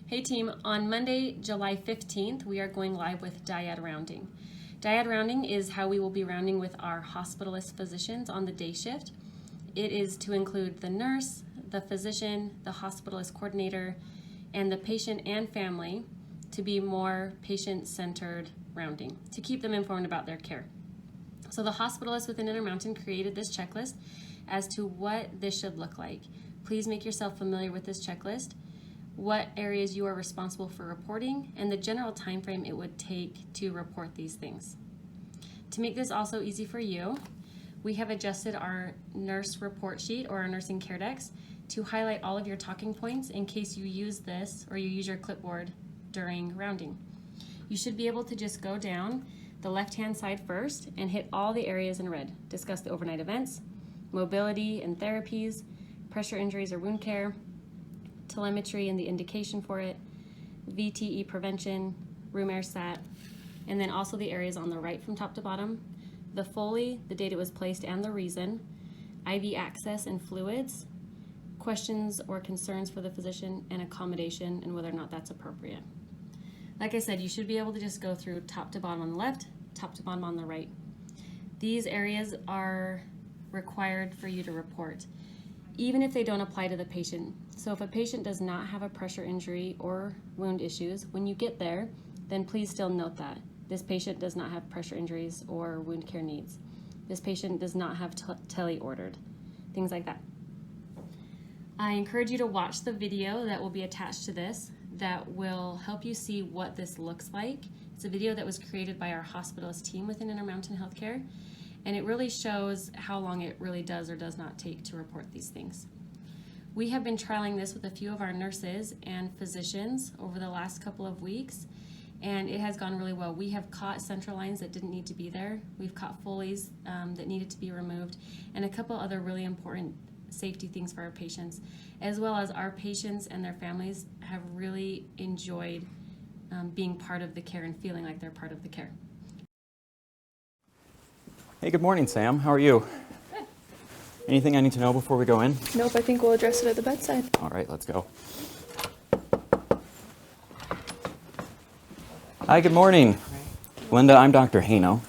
Hey team, on Monday, July 15th, we are going live with Dyad Rounding. Dyad Rounding is how we will be rounding with our hospitalist physicians on the day shift. It is to include the nurse, the physician, the hospitalist coordinator, and the patient and family to be more patient-centered rounding, to keep them informed about their care. So the hospitalists within Intermountain created this checklist as to what this should look like. Please make yourself familiar with this checklist, what areas you are responsible for reporting, and the general time frame it would take to report these things. To make this also easy for you, we have adjusted our nurse report sheet or our nursing care decks to highlight all of your talking points in case you use this or you use your clipboard during rounding. You should be able to just go down the left-hand side first and hit all the areas in red. Discuss the overnight events, mobility and therapies, pressure injuries or wound care, telemetry and the indication for it, VTE prevention, room air sat, and then also the areas on the right from top to bottom, the Foley, the date it was placed and the reason, IV access and fluids, questions or concerns for the physician, and accommodation and whether or not that's appropriate. Like I said, you should be able to just go through top to bottom on the left, top to bottom on the right. These areas are required for you to report, even if they don't apply to the patient. So if a patient does not have a pressure injury or wound issues, when you get there, then please still note that. This patient does not have pressure injuries or wound care needs. This patient does not have tele-ordered, things like that. I encourage you to watch the video that will be attached to this that will help you see what this looks like. It's a video that was created by our hospitalist team within Intermountain Healthcare, and it really shows how long it really does or does not take to report these things. We have been trialing this with a few of our nurses and physicians over the last couple of weeks, and it has gone really well. We have caught central lines that didn't need to be there. We've caught Foleys that needed to be removed, and a couple other really important safety things for our patients, as well as our patients and their families have really enjoyed being part of the care and feeling like they're part of the care. Hey, good morning, Sam. How are you? Good. Anything I need to know before we go in? Nope, I think we'll address it at the bedside. All right, let's go. Hi, good morning. Linda, I'm Dr. Hano.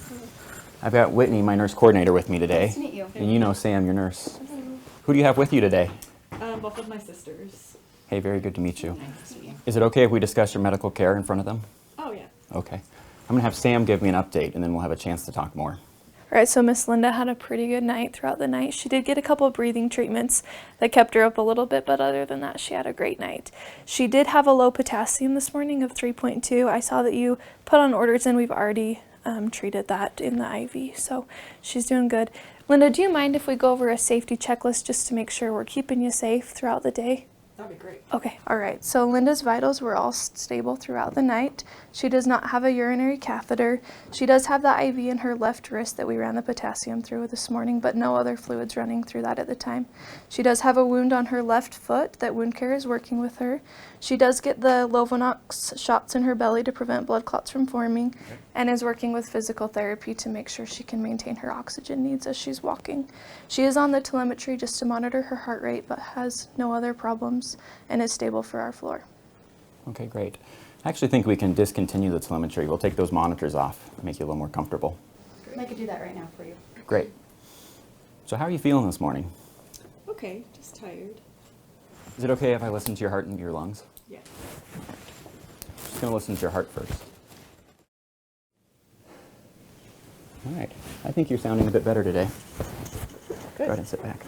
I've got Whitney, my nurse coordinator, with me today. Nice to meet you. And you know Sam, your nurse. Who do you have with you today? Both of my sisters. Hey, very good to meet you. Nice to meet you. Is it okay if we discuss your medical care in front of them? Oh, yeah. Okay. I'm going to have Sam give me an update, and then we'll have a chance to talk more. All right, so Miss Linda had a pretty good night throughout the night. She did get a couple of breathing treatments that kept her up a little bit, but other than that, she had a great night. She did have a low potassium this morning of 3.2. I saw that you put on orders, and we've already treated that in the IV, so she's doing good. Linda, do you mind if we go over a safety checklist just to make sure we're keeping you safe throughout the day? That'd be great. Okay, all right. So Linda's vitals were all stable throughout the night. She does not have a urinary catheter. She does have the IV in her left wrist that we ran the potassium through this morning, but no other fluids running through that at the time. She does have a wound on her left foot that wound care is working with her. She does get the Lovenox shots in her belly to prevent blood clots from forming, and is working with physical therapy to make sure she can maintain her oxygen needs as she's walking. She is on the telemetry just to monitor her heart rate, but has no other problems and is stable for our floor. Okay, great. I actually think we can discontinue the telemetry. We'll take those monitors off, make you a little more comfortable. I could do that right now for you. Great. So how are you feeling this morning? Okay, just tired. Is it okay if I listen to your heart and your lungs? Yeah. Just going to listen to your heart first. All right. I think you're sounding a bit better today. Good. Go ahead and sit back.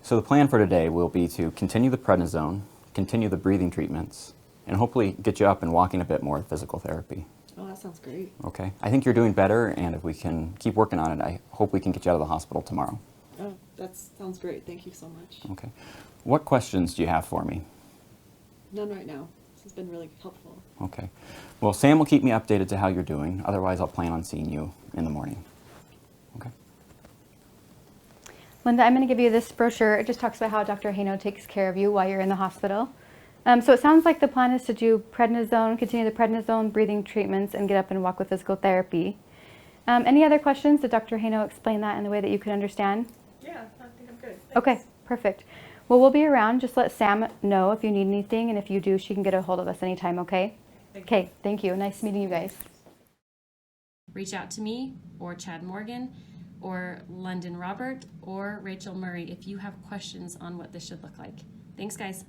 So the plan for today will be to continue the prednisone, continue the breathing treatments, and hopefully get you up and walking a bit more with physical therapy. Oh, that sounds great. Okay. I think you're doing better, and if we can keep working on it, I hope we can get you out of the hospital tomorrow. Oh, that sounds great. Thank you so much. Okay. What questions do you have for me? None right now. This has been really helpful. Okay. Well, Sam will keep me updated to how you're doing. Otherwise, I'll plan on seeing you in the morning. Okay. Linda, I'm going to give you this brochure. It just talks about how Dr. Hano takes care of you while you're in the hospital. So it sounds like the plan is to do prednisone, continue the prednisone, breathing treatments, and get up and walk with physical therapy. Any other questions? Did Dr. Hano explain that in the way that you could understand? Yeah, I think I'm good. Thanks. Okay, perfect. Well, we'll be around. Just let Sam know if you need anything, and if you do, she can get a hold of us anytime, okay? Okay, thank you. Nice meeting you guys. Reach out to me or Chad Morgan or London Robert or Rachel Murray if you have questions on what this should look like. Thanks, guys.